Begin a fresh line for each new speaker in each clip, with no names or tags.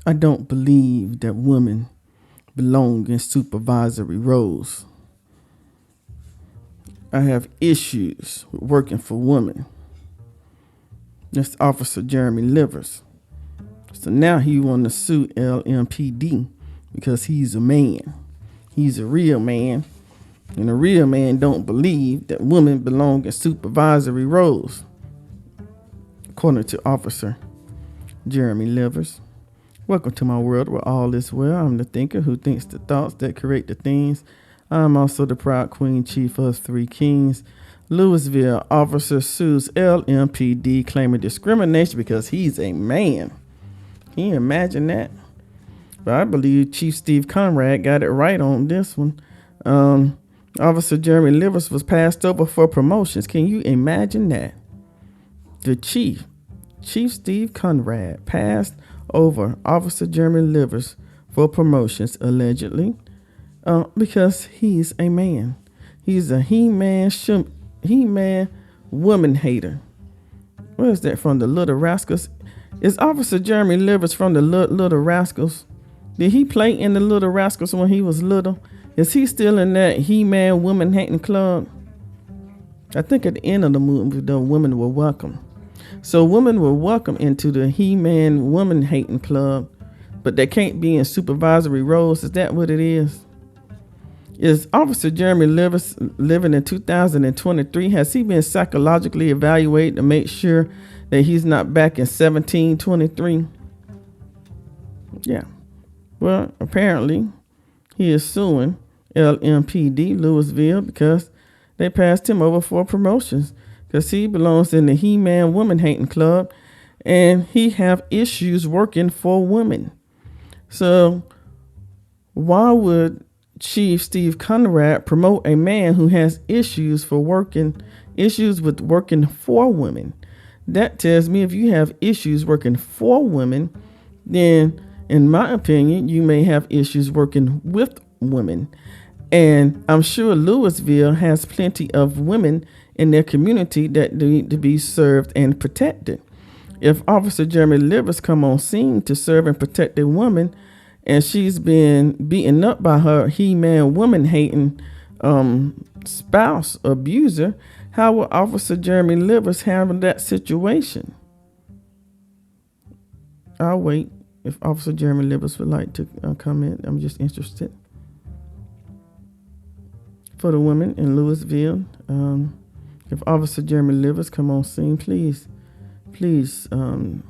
I don't believe that women belong in supervisory roles. I have issues with working for women. That's Officer Jeremy Livers. So now he want to sue LMPD because he's a man. He's a real man. And a real man don't believe that women belong in supervisory roles, according to Officer Jeremy Livers. Welcome to my world where all is well. I'm the thinker who thinks the thoughts that create the things. I'm also the proud Queen Chief of Three Kings. Louisville Officer sues LMPD claiming discrimination because he's a man. Can you imagine that? But I believe Chief Steve Conrad got it right on this one. Officer Jeremy Livers was passed over for promotions. Can you imagine that? The Chief Steve Conrad, passed over Officer Jeremy Livers for promotions, allegedly, because he's a man. He's a he-man woman hater. Where is that from? The Little Rascals? Is Officer Jeremy Livers from the Little Rascals? Did he play in the Little Rascals when he was little? Is he still in that he-man woman hating club? I think at the end of the movie, the women were welcome. So women were welcome into the he-man woman hating club, but they can't be in supervisory roles. Is that what it is? Is Officer Jeremy Livers living in 2023? Has he been psychologically evaluated to make sure that he's not back in 1723? Yeah. Well, apparently he is suing LMPD Louisville because they passed him over for promotions because he belongs in the he-man woman hating club and he have issues working for women. So why would Chief Steve Conrad promote a man who has issues with working for women? That tells me if you have issues working for women, then in my opinion, you may have issues working with women. And I'm sure Louisville has plenty of women in their community that need to be served and protected. If Officer Jeremy Livers come on scene to serve and protect a woman, and she's been beaten up by her he-man woman hating spouse abuser, how will Officer Jeremy Livers handle that situation? I'll wait if Officer Jeremy Livers would like to comment. I'm just interested. For the women in Louisville, if Officer Jeremy Livers come on scene, please, in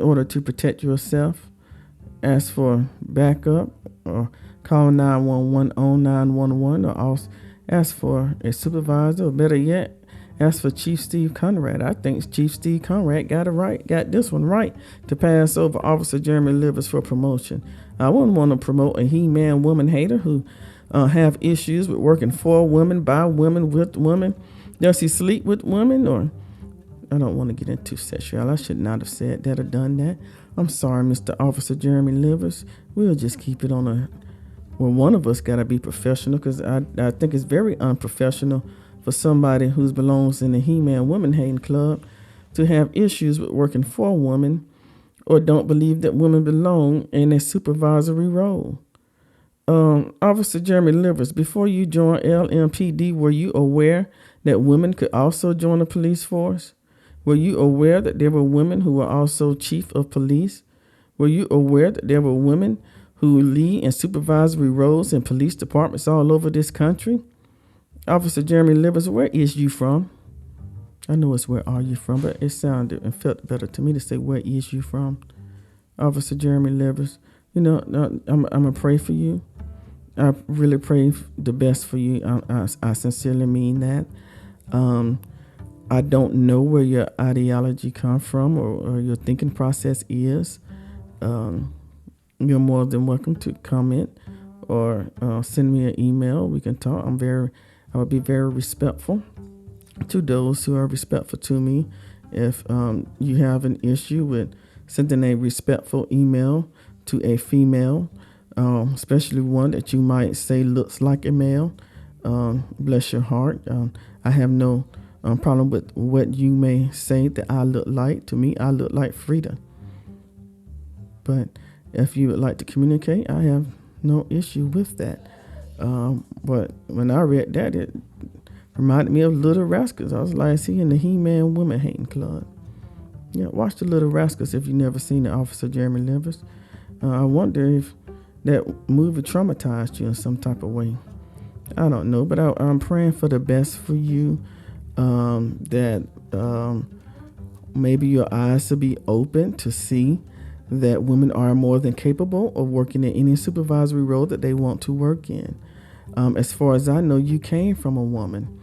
order to protect yourself, ask for backup or call 911 on 911 or also ask for a supervisor, or better yet, ask for Chief Steve Conrad. I think Chief Steve Conrad got this one right to pass over Officer Jeremy Livers for promotion. I wouldn't want to promote a he-man woman hater who have issues with working for women, by women, with women. Does he sleep with women? Or I don't want to get into sexuality. I should not have said that or done that. I'm sorry, Mr. Officer Jeremy Livers. We'll just keep it on one of us got to be professional, because I think it's very unprofessional for somebody who belongs in the he-man woman hating club to have issues with working for a woman or don't believe that women belong in a supervisory role. Officer Jeremy Livers, before you joined LMPD, were you aware that women could also join the police force? Were you aware that there were women who were also chief of police? Were you aware that there were women who lead in supervisory roles in police departments all over this country? Officer Jeremy Livers, where is you from? I know it's where are you from, but it sounded and felt better to me to say where is you from? Officer Jeremy Livers, I'm going to pray for you. I really pray the best for you. I sincerely mean that. I don't know where your ideology comes from or your thinking process is. You're more than welcome to comment or send me an email. We can talk. I would be very respectful to those who are respectful to me. If you have an issue with sending a respectful email to a female, especially one that you might say looks like a male, bless your heart. I have no problem with what you may say that I look like. To me, I look like Frida. But If you would like to communicate, I have no issue with that. But when I read that, it reminded me of Little Rascals. I was like, is he in the He-Man Women Hating Club? Yeah, watch the Little Rascals if you've never seen the Officer Jeremy Livers. I wonder if that movie traumatized you in some type of way. I don't know, but I'm praying for the best for you. That maybe your eyes will be open to see that women are more than capable of working in any supervisory role that they want to work in. As far as I know, you came from a woman.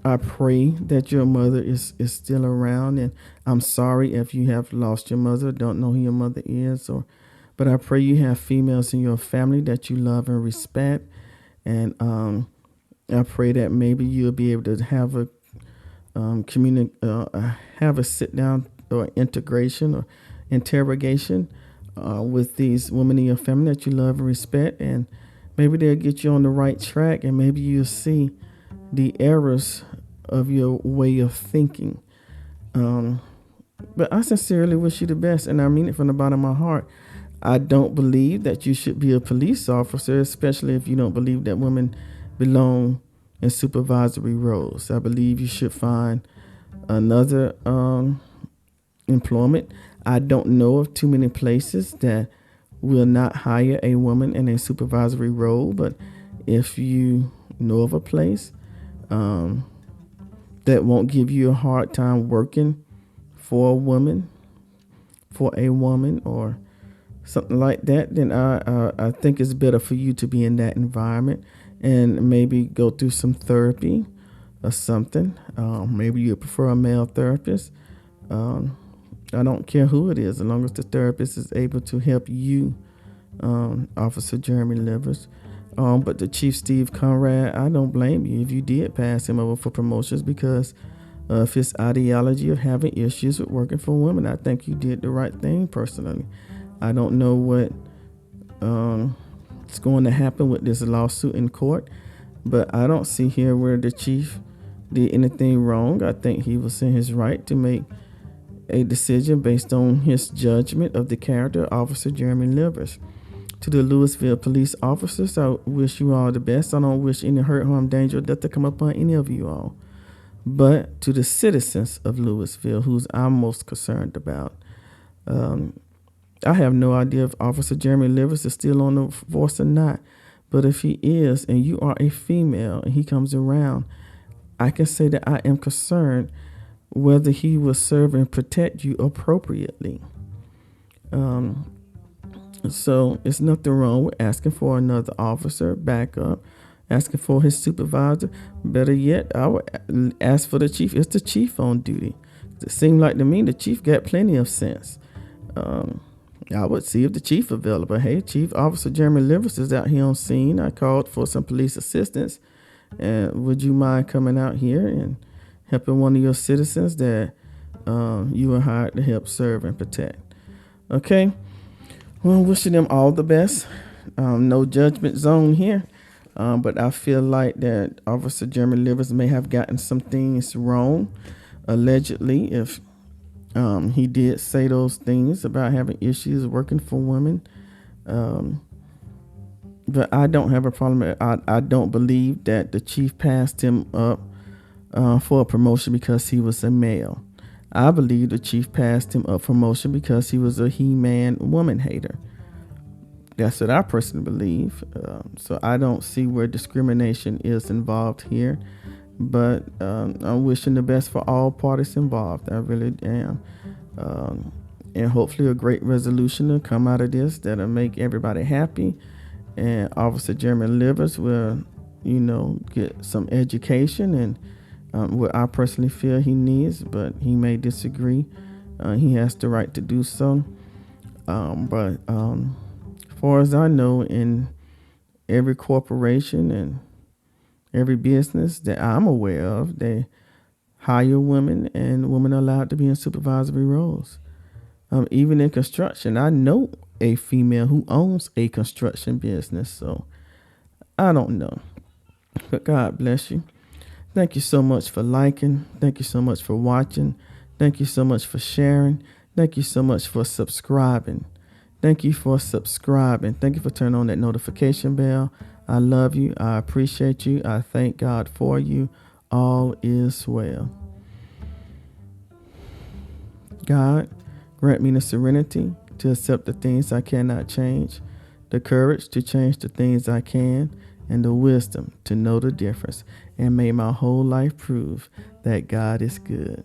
I pray that your mother is still around, and I'm sorry if you have lost your mother, don't know who your mother is, but I pray you have females in your family that you love and respect, and I pray that maybe you'll be able to have a have a sit down or integration or interrogation with these women in your family that you love and respect, and maybe they'll get you on the right track, and maybe you'll see the errors of your way of thinking. But I sincerely wish you the best, and I mean it from the bottom of my heart. I don't believe that you should be a police officer, especially if you don't believe that women belong in supervisory roles. I believe you should find another employment. I don't know of too many places that will not hire a woman in a supervisory role, but if you know of a place that won't give you a hard time working for a woman, or something like that, then I think it's better for you to be in that environment and maybe go through some therapy or something. Maybe you prefer a male therapist. I don't care who it is, as long as the therapist is able to help you, Officer Jeremy Livers. But the Chief Steve Conrad, I don't blame you if you did pass him over for promotions because of his ideology of having issues with working for women. I think you did the right thing personally. I don't know what is going to happen with this lawsuit in court, but I don't see here where the chief did anything wrong. I think he was in his right to make a decision based on his judgment of the character of Officer Jeremy Livers. To the Louisville police officers, I wish you all the best. I don't wish any hurt, harm, danger, or death to come upon any of you all. But to the citizens of Louisville, who's I'm most concerned about, I have no idea if Officer Jeremy Livers is still on the force or not. But if he is, and you are a female, and he comes around, I can say that I am concerned whether he will serve and protect you appropriately. So it's nothing wrong with asking for another officer backup, asking for his supervisor. Better yet, I would ask for the chief. It's the chief on duty. It seemed like to me the chief got plenty of sense. I would see if the chief available. Hey, Chief, Officer Jeremy Livers is out here on scene. I called for some police assistance. And would you mind coming out here and helping one of your citizens that you were hired to help serve and protect? Okay. Well, wishing them all the best. No judgment zone here. But I feel like that Officer Jeremy Livers may have gotten some things wrong, allegedly, if he did say those things about having issues working for women. But I don't have a problem. I don't believe that the chief passed him up for a promotion because he was a male. I believe the chief passed him up for promotion because he was a he-man woman hater. That's what I personally believe. So I don't see where discrimination is involved here. But I'm wishing the best for all parties involved. I really am. And hopefully a great resolution will come out of this that'll make everybody happy. And Officer Jeremy Livers will, get some education and what I personally feel he needs, but he may disagree. He has the right to do so. But as far as I know, in every corporation and every business that I'm aware of, they hire women, and women are allowed to be in supervisory roles. Even in construction, I know a female who owns a construction business, so I don't know. But God bless you. Thank you so much for liking. Thank you so much for watching. Thank you so much for sharing. Thank you so much for subscribing. Thank you for subscribing. Thank you for turning on that notification bell. I love you. I appreciate you. I thank God for you. All is well. God, grant me the serenity to accept the things I cannot change, the courage to change the things I can, and the wisdom to know the difference. And may my whole life prove that God is good.